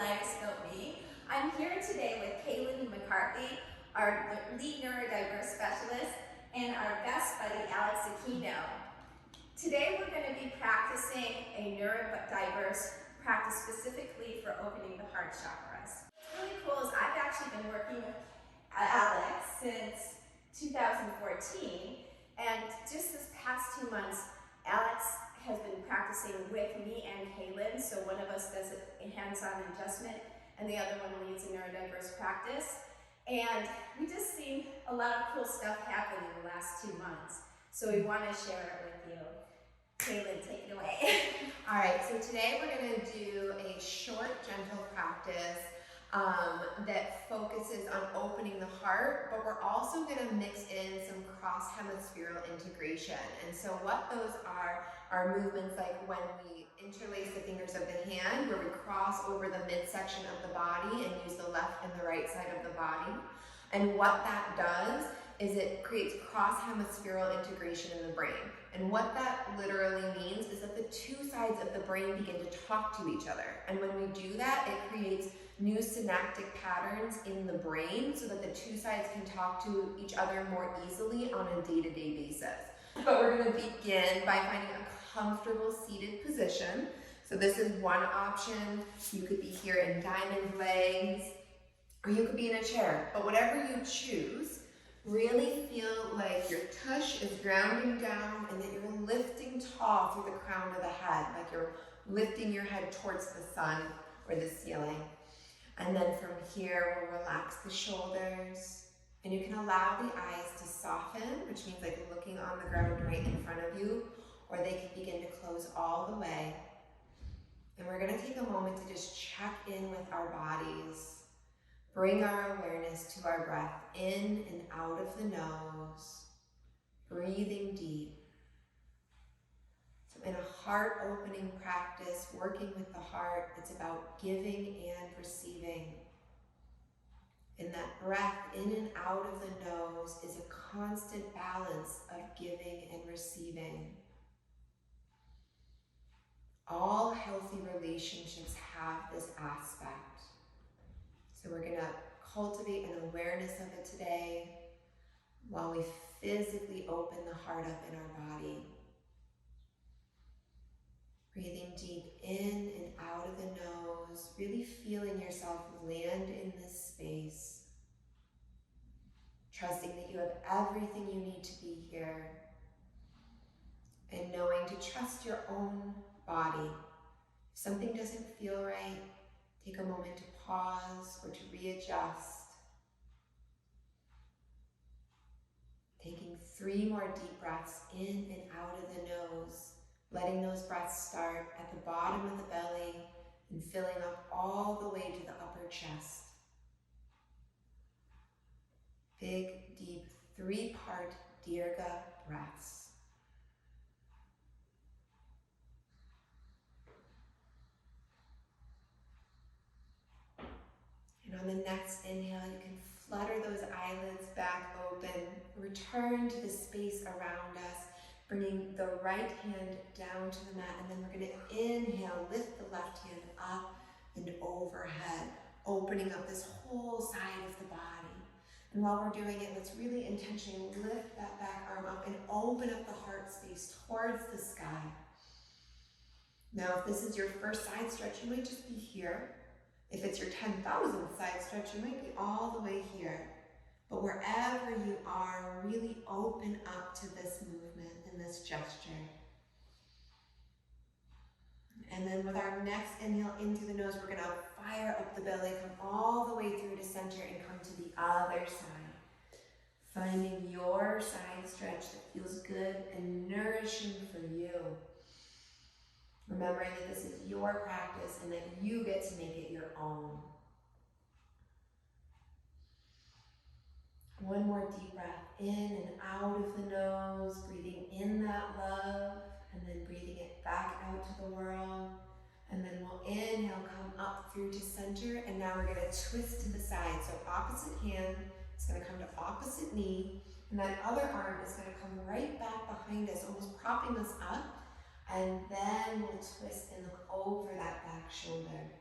Kaleidoscope Me. I'm here today with Kaylin McCarthy, our lead neurodiverse specialist, and our best buddy, Alex Aquino. Today we're going to be practicing a neurodiverse practice specifically for opening the heart chakras. What's really cool is I've actually been working with Alex since 2014, and just this past 2 months, Alex has been practicing with me and Kaylin, so one of us does a hands-on adjustment and the other one leads a neurodiverse practice. And we just seen a lot of cool stuff happen in the last 2 months, so we want to share it with you. Kaylin, take it away. All right, so today we're going to do a short, gentle practice that focuses on opening the heart, but we're also going to mix in some cross-hemispherical integration. And so what those are movements like when we interlace the fingers of the hand, where we cross over the midsection of the body and use the left and the right side of the body. And what that does is it creates cross-hemispherical integration in the brain. And what that literally means is that the two sides of the brain begin to talk to each other. And when we do that, it creates new synaptic patterns in the brain so that the two sides can talk to each other more easily on a day-to-day basis. But we're going to begin by finding a comfortable seated position. So this is one option. You could be here in diamond legs, or you could be in a chair. But whatever you choose, really feel like your tush is grounding down and that you're lifting tall through the crown of the head, like you're lifting your head towards the sun or the ceiling. And then from here, we'll relax the shoulders, and you can allow the eyes to soften, which means like looking on the ground right in front of you, or they can begin to close all the way. And we're gonna take a moment to just check in with our bodies. Bring our awareness to our breath in and out of the nose, breathing deep. So in a heart-opening practice, working with the heart, it's about giving and receiving. And that breath in and out of the nose is a constant balance of giving and receiving. All healthy relationships have this aspect. So we're gonna cultivate an awareness of it today while we physically open the heart up in our body. Breathing deep in and out of the nose, really feeling yourself land in this space. Trusting that you have everything you need to be here. And knowing to trust your own body. If something doesn't feel right, take a moment to pause or to readjust. Taking 3 more deep breaths in and out of the nose. Letting those breaths start at the bottom of the belly and filling up all the way to the upper chest. Big, deep, 3-part Dirga breaths. And on the next inhale, you can flutter those eyelids back open. Return to the space around us. Bringing the right hand down to the mat, and then we're going to inhale, lift the left hand up and overhead, opening up this whole side of the body. And while we're doing it, let's really intentionally lift that back arm up and open up the heart space towards the sky. Now, if this is your first side stretch, you might just be here. If it's your 10,000th side stretch, you might be all the way here. But wherever you are, really open up to this movement and this gesture. And then with our next inhale in through the nose, we're going to fire up the belly, come all the way through to center and come to the other side. Finding your side stretch that feels good and nourishing for you. Remembering that this is your practice and that you get to make it your own. One more deep breath in and out of the nose, breathing in that love, and then breathing it back out to the world. And then we'll inhale, come up through to center, and now we're gonna twist to the side. So opposite hand is gonna come to opposite knee, and that other arm is gonna come right back behind us, almost propping us up, and then we'll twist and look over that back shoulder.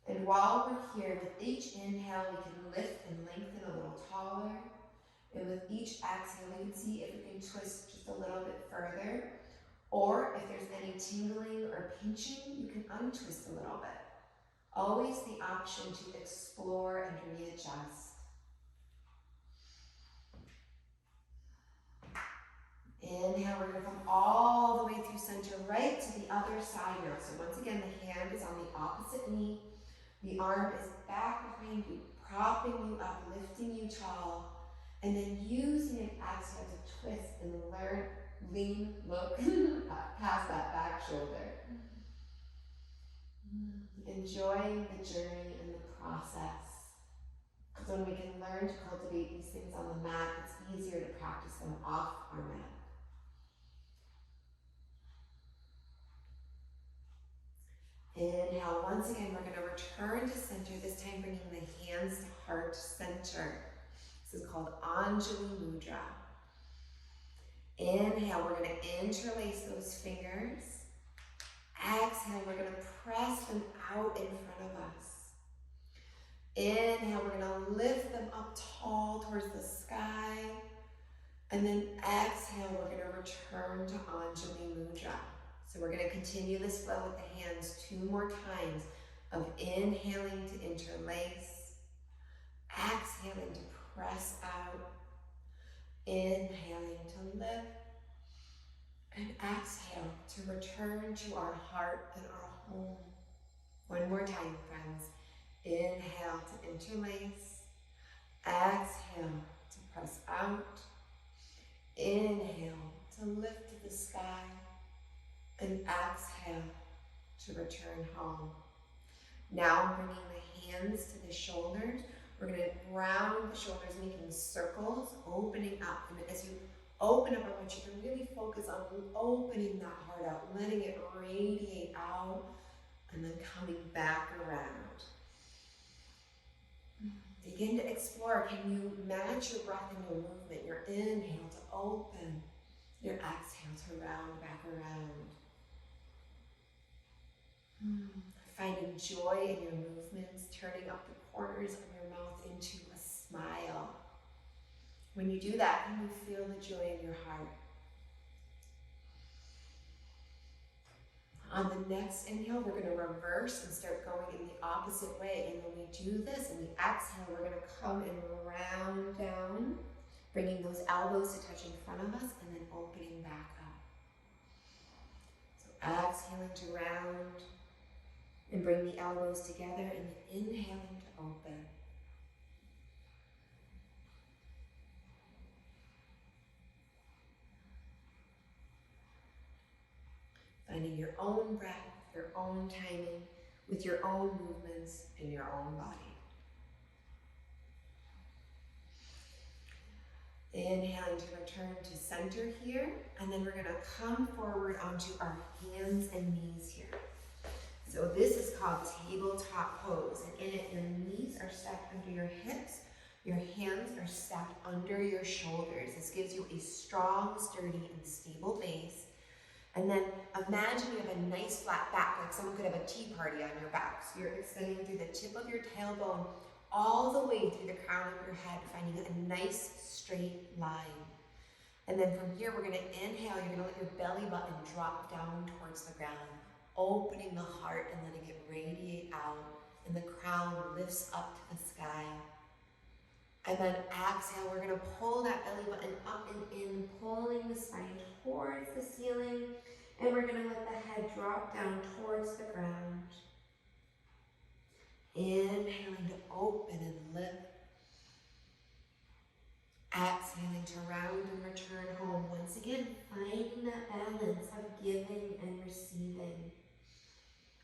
And while we're here, with each inhale, we can lift and lengthen a little taller. And with each exhale, we can see if we can twist just a little bit further. Or if there's any tingling or pinching, you can untwist a little bit. Always the option to explore and readjust. Inhale, we're going to come all the way through center, right to the other side now. So once again, the hand is on the opposite knee. The arm is back behind you, propping you up, lifting you tall. And then using an exhale to twist and lean, look past that back shoulder. Enjoying the journey and the process. Because when we can learn to cultivate these things on the mat, it's easier to practice them off our mat. Inhale, once again, we're going to return to center, this time bringing the hands to heart center. This is called Anjali Mudra. Inhale, we're going to interlace those fingers. Exhale, we're going to press them out in front of us. Inhale, we're going to lift them up tall towards the sky. And then exhale, we're going to return to Anjali Mudra. So we're going to continue this flow with the hands 2 more times of inhaling to interlace, exhaling to press out, inhaling to lift, and exhale to return to our heart and our home. One more time, friends. Inhale to interlace, exhale to press out, inhale to lift to the sky, and exhale to return home. Now bringing the hands to the shoulders. We're going to round the shoulders, making circles, opening up. And as you open up, I want you to really focus on opening that heart out, letting it radiate out, and then coming back around. Begin to explore. Can you match your breath and your movement? Your inhale to open, your exhale to round back around. Finding joy in your movements, turning up the corners of your mouth into a smile. When you do that, can you feel the joy in your heart? On the next inhale, we're going to reverse and start going in the opposite way. And when we do this and we exhale, we're going to come and round down, bringing those elbows to touch in front of us and then opening back up. So exhaling to round and bring the elbows together and then inhaling to open. Finding your own breath, your own timing, with your own movements in your own body. Inhaling to return to center here, and then we're going to come forward onto our hands and knees here. So this is called tabletop pose, and in it your knees are stacked under your hips, your hands are stacked under your shoulders. This gives you a strong, sturdy, and stable base. And then imagine you have a nice flat back, like someone could have a tea party on your back. So you're extending through the tip of your tailbone all the way through the crown of your head, finding a nice straight line. And then from here, we're going to inhale. You're going to let your belly button drop down towards the ground, opening the heart and letting it radiate out. And the crown lifts up to the sky. And then exhale, we're going to pull that belly button up and in, pulling the spine towards the ceiling. And we're going to let the head drop down towards the ground. Inhaling to open and lift. Exhaling to round and return home. Once again, finding that balance of giving and receiving.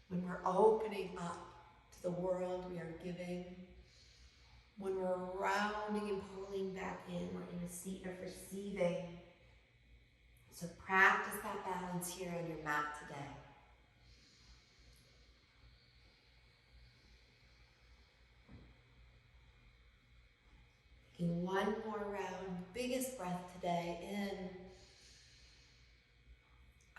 When we're opening up to the world, we are giving. When we're rounding and pulling back in, we're in a seat of receiving. So practice that balance here on your mat today. Taking one more round, biggest breath today, in.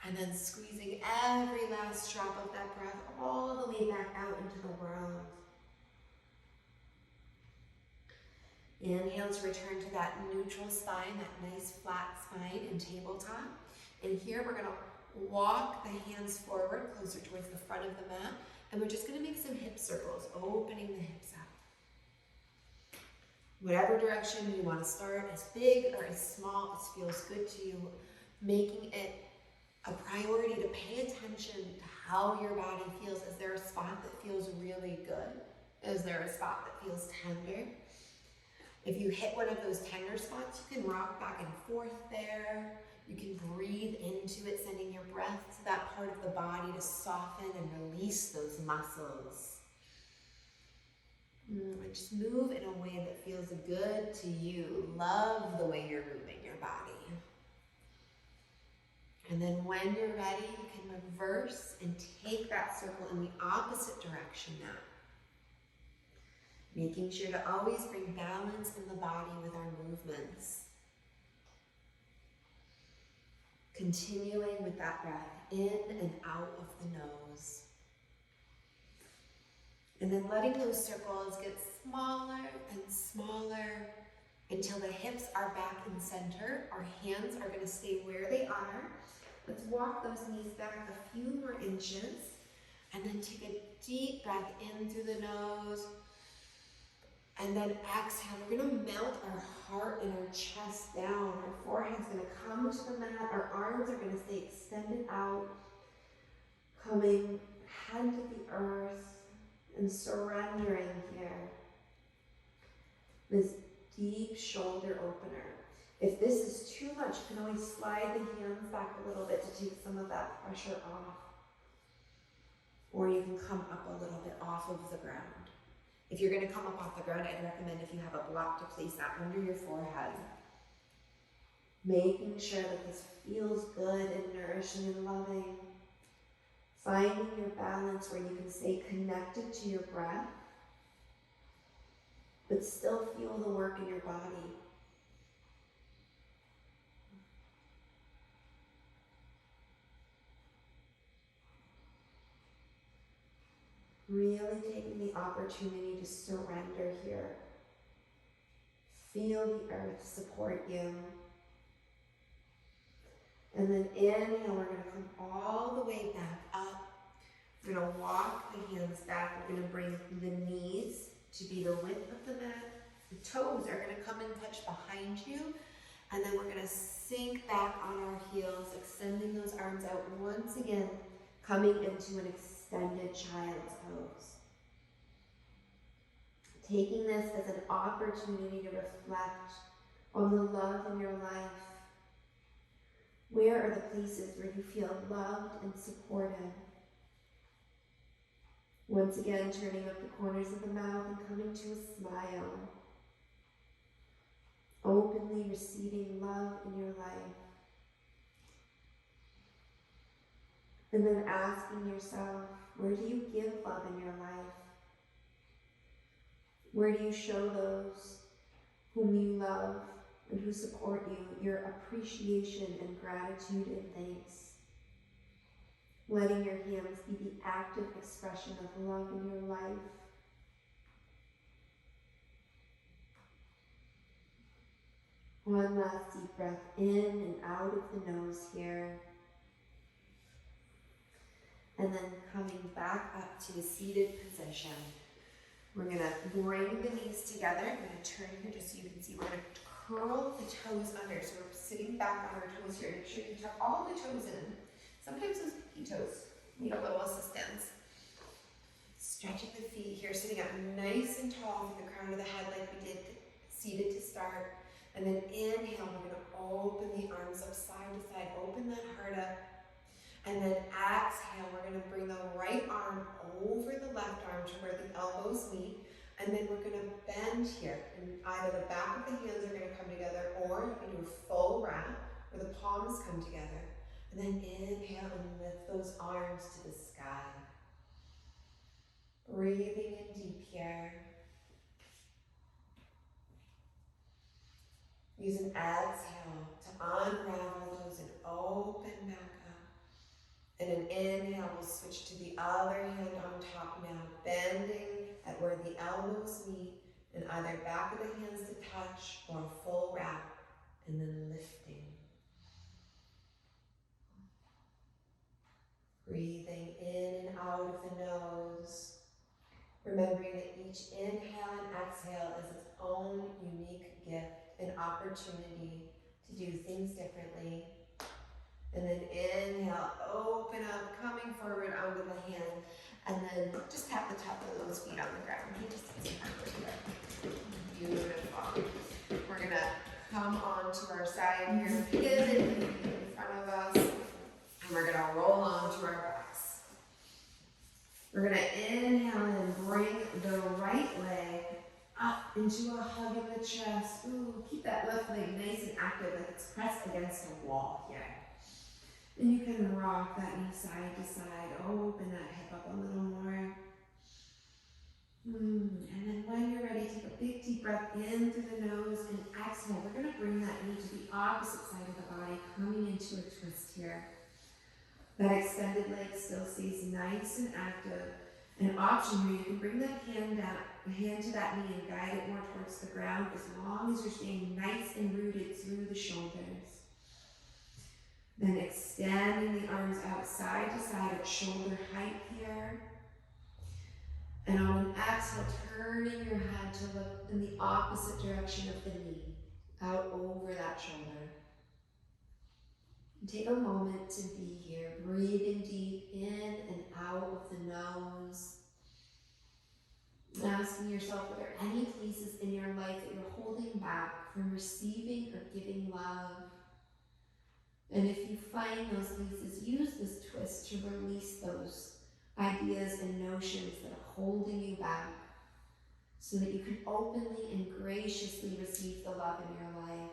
And then squeezing every last drop of that breath all the way back out into the world. Inhale to return to that neutral spine, that nice flat spine in tabletop. And here we're gonna walk the hands forward, closer towards the front of the mat. And we're just gonna make some hip circles, opening the hips out. Whatever direction you wanna start, as big or as small as feels good to you, making it a priority to pay attention to how your body feels. Is there a spot that feels really good? Is there a spot that feels tender? If you hit one of those tender spots, you can rock back and forth there. You can breathe into it, sending your breath to that part of the body to soften and release those muscles. And just move in a way that feels good to you. Love the way you're moving your body. And then when you're ready, you can reverse and take that circle in the opposite direction now. Making sure to always bring balance in the body with our movements. Continuing with that breath in and out of the nose. And then letting those circles get smaller and smaller until the hips are back in center. Our hands are going to stay where they are. Let's walk those knees back a few more inches. And then take a deep breath in through the nose. And then exhale, we're gonna melt our heart and our chest down. Our forehead's gonna come to the mat. Our arms are gonna stay extended out. Coming head to the earth and surrendering here. This deep shoulder opener. If this is too much, you can always slide the hands back a little bit to take some of that pressure off. Or you can come up a little bit off of the ground. If you're going to come up off the ground, I'd recommend if you have a block to place that under your forehead. Making sure that this feels good and nourishing and loving. Finding your balance where you can stay connected to your breath, but still feel the work in your body. Really taking the opportunity to surrender here. Feel the earth support you. And then inhale, we're going to come all the way back up. We're going to walk the hands back. We're going to bring the knees to be the width of the mat. The toes are going to come and touch behind you. And then we're going to sink back on our heels, extending those arms out once again, coming into an extended child's pose. Taking this as an opportunity to reflect on the love in your life. Where are the places where you feel loved and supported? Once again, turning up the corners of the mouth and coming to a smile. Openly receiving love in your life. And then asking yourself, where do you give love in your life? Where do you show those whom you love and who support you your appreciation and gratitude and thanks? Letting your hands be the active expression of love in your life. One last deep breath in and out of the nose here. And then coming back up to a seated position. We're going to bring the knees together. I'm going to turn here just so you can see. We're going to curl the toes under. So we're sitting back on our toes here. Make sure you tuck all the toes in. Sometimes those pinky toes need a little assistance. Stretching the feet here, sitting up nice and tall with the crown of the head like we did seated to start. And then inhale, we're going to open the arms up side to side. Open that heart up. And then exhale, we're going to bring the right arm over the left arm to where the elbows meet. And then we're going to bend here. And either the back of the hands are going to come together, or you can do a full wrap where the palms come together. And then inhale and lift those arms to the sky. Breathing in deep here. Use an exhale to unravel those and open back up. And an inhale, we'll switch to the other hand on top now, bending at where the elbows meet, and either back of the hands to touch or a full wrap, and then lifting. Breathing in and out of the nose, remembering that each inhale and exhale is its own unique gift and opportunity to do things differently. And then inhale, open up, coming forward onto the hand, and then just tap the top of those feet on the ground. Beautiful. We're gonna come onto our side here, pivot in front of us, and we're gonna roll onto our backs. We're gonna inhale and bring the right leg up into a hug in the chest. Ooh, keep that left leg nice and active, like it's pressed against a wall here. And you can rock that knee side to side, open that hip up a little more. And then when you're ready, take a big deep breath in through the nose and exhale. We're gonna bring that knee to the opposite side of the body, coming into a twist here. That extended leg still stays nice and active. An option here, you can bring that hand to that knee and guide it more towards the ground as long as you're staying nice and rooted through the shoulders. Then extending the arms out side to side at shoulder height here. And on an exhale, turning your head to look in the opposite direction of the knee, out over that shoulder. And take a moment to be here, breathing deep in and out of the nose. Asking yourself, are there any places in your life that you're holding back from receiving or giving love? And if you find those places, use this twist to release those ideas and notions that are holding you back so that you can openly and graciously receive the love in your life.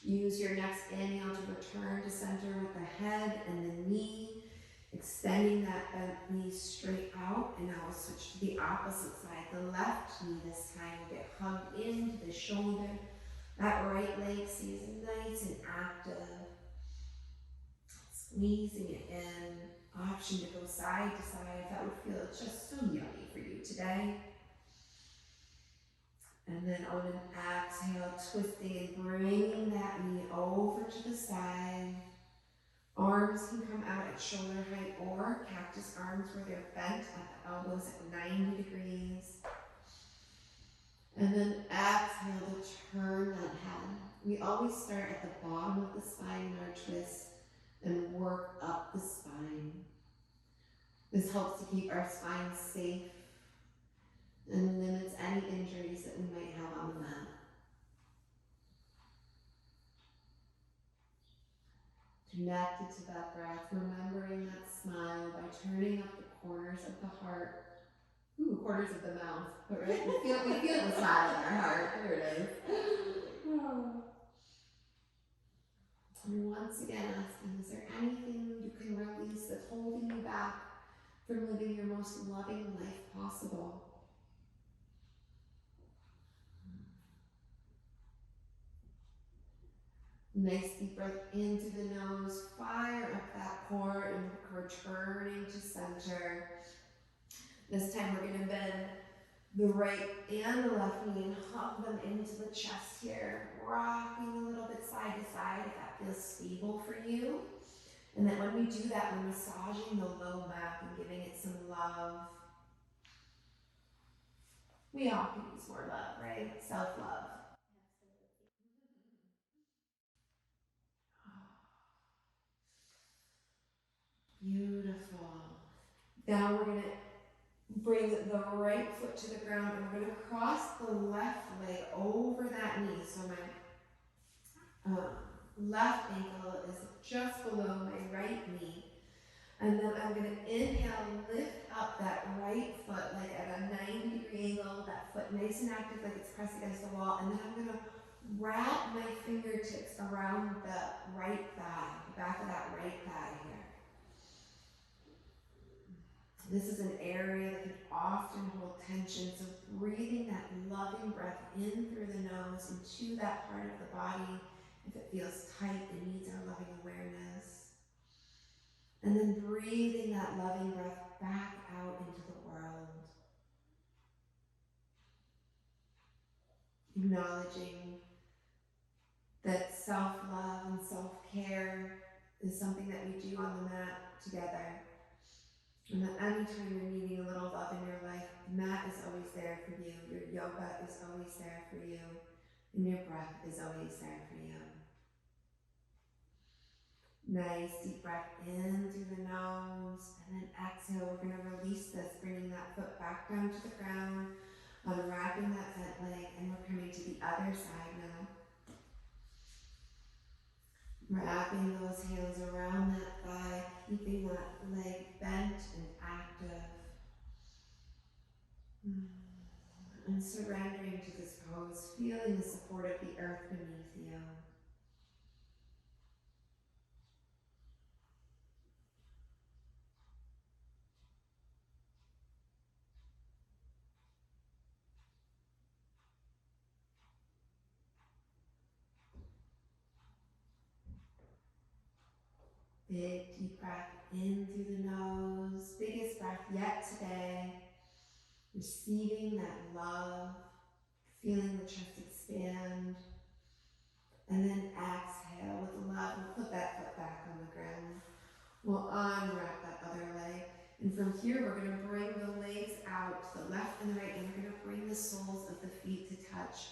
Use your next inhale to return to center with the head and the knee, extending that bent knee straight out. And now we'll switch to the opposite side. The left knee this time will get hugged into the shoulder. That right leg stays nice and active. Squeezing it in. Option to go side to side. That would feel just so yummy for you today. And then on an exhale, twisting and bringing that knee over to the side. Arms can come out at shoulder height or cactus arms where they're bent at the elbows at 90 degrees. And then exhale to turn that head. We always start at the bottom of the spine in our twist and work up the spine. This helps to keep our spine safe and limits any injuries that we might have on the mat. Connected to that breath, remembering that smile by turning up the corners of the heart. Ooh, corners of the mouth, but right? We feel the smile in our heart. There it is. And once again, asking, is there anything you can release that's holding you back from living your most loving life possible? Nice deep breath into the nose, fire up that core and returning to center. This time we're gonna bend the right and the left knee and hug them into the chest here, rocking a little bit side to side if that feels stable for you. And then when we do that, we're massaging the low back and giving it some love. We all can use more love, right? Self-love. Beautiful. Now we're gonna bring the right foot to the ground and we're gonna cross the left leg over that knee. So my left ankle is just below my right knee. And then I'm gonna inhale, lift up that right foot like at a 90-degree angle, that foot nice and active like it's pressed against the wall. And then I'm gonna wrap my fingertips around the right thigh, the back of that right thigh here. This is an area that can often hold tension, so breathing that loving breath in through the nose into that part of the body. If If it feels tight, it needs our loving awareness. And then breathing that loving breath back out into the world. Acknowledging that self-love and self-care is something that we do on the mat together. And that anytime you're needing a little love in your life, the mat is always there for you. Your yoga is always there for you. And your breath is always there for you. Nice deep breath in through the nose, and then exhale. We're going to release this, bringing that foot back down to the ground, unwrapping that front leg, and we're coming to the other side now. Wrapping those hands around that thigh, keeping that leg bent and active. And surrendering to this pose, feeling the support of the earth beneath you. Big deep breath in through the nose, biggest breath yet today. Receiving that love, feeling the chest expand. And then exhale with love. We'll put that foot back on the ground. We'll unwrap that other leg. And from here, we're going to bring the legs out to the left and the right, and we're going to bring the soles of the feet to touch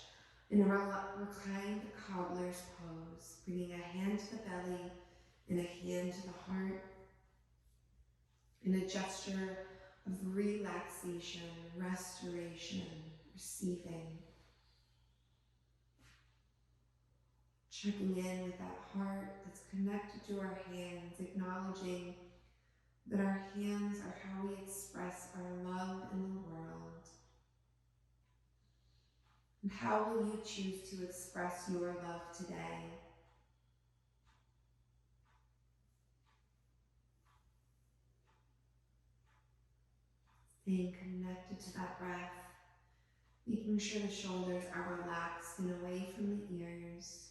in a reclined cobbler's pose. Bringing a hand to the belly and a hand to the heart. In a gesture of relaxation, restoration, receiving. Checking in with that heart that's connected to our hands, acknowledging that our hands are how we express our love in the world. And how will you choose to express your love today? Staying connected to that breath, making sure the shoulders are relaxed and away from the ears.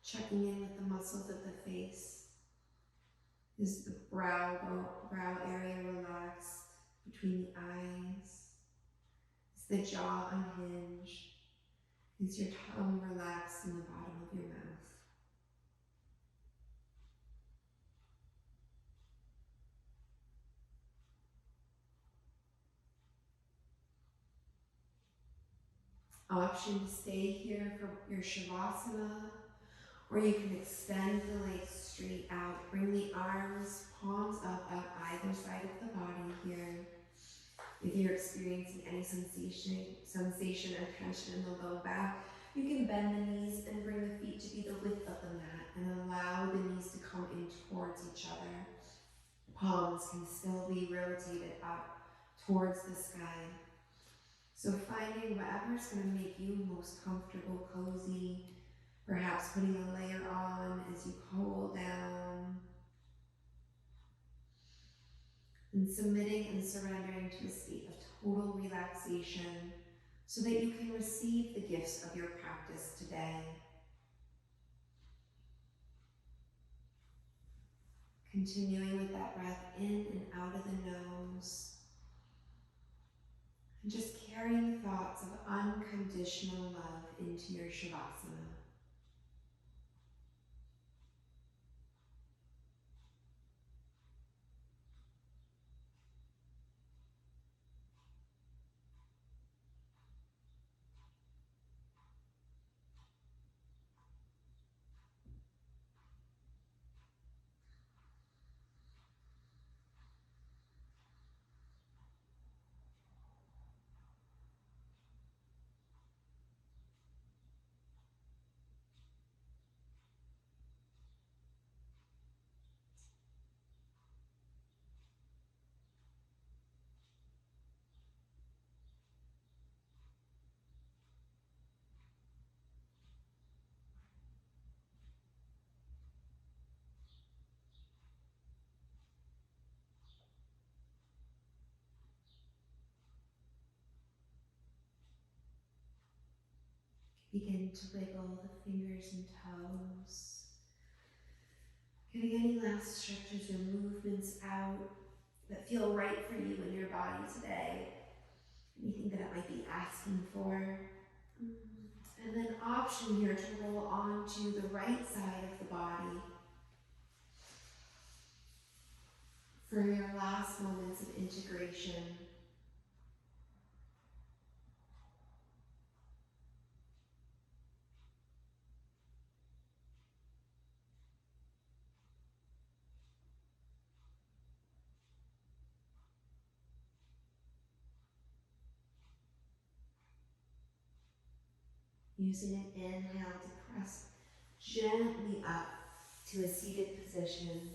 Checking in with the muscles of the face. Is the brow area relaxed between the eyes? Is the jaw unhinged? Is your tongue relaxed in the bottom of your mouth? Option to stay here for your Shavasana, or you can extend the legs straight out. Bring the arms, palms up on either side of the body here. If you're experiencing any sensation or tension in the low back, you can bend the knees and bring the feet to be the width of the mat and allow the knees to come in towards each other. Palms can still be rotated up towards the sky. So finding whatever's going to make you most comfortable, cozy, perhaps putting a layer on as you cool down. And submitting and surrendering to a state of total relaxation so that you can receive the gifts of your practice today. Continuing with that breath in and out of the nose. And just carrying thoughts of unconditional love into your Shavasana. Begin to wiggle the fingers and toes. Getting any last stretches or movements out that feel right for you in your body today. Anything that it might be asking for. And then option here to roll onto the right side of the body for your last moments of integration. Using an inhale to press gently up to a seated position.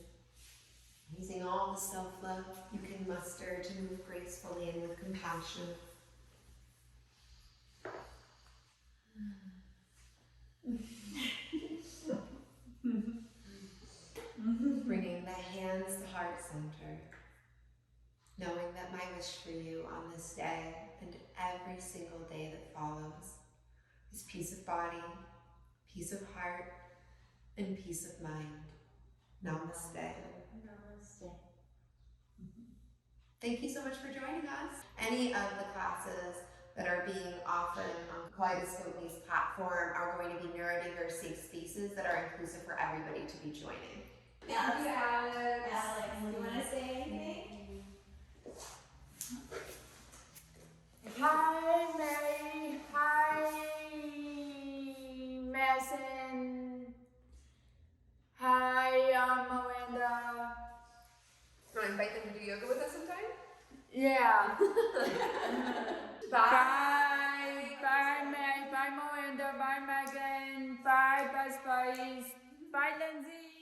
Using all the self-love you can muster to move gracefully and with compassion. Bringing the hands to heart center. Knowing that my wish for you on this day and every single day that follows is peace of body, peace of heart, and peace of mind. Namaste. Namaste. Thank you so much for joining us. Any of the classes that are being offered on Kaleidoscope's platform are going to be neurodiverse safe spaces that are inclusive for everybody to be joining. Thank you, Alex. Alex, do you want to say anything? Hi, Mary. Hi, Madison. Hi, Miranda. Do you want to invite them to do yoga with us sometime? Yeah. Bye. Bye. Bye, Mary. Bye, Miranda. Bye, Megan. Bye, Bye, Spice. Bye, Lindsay.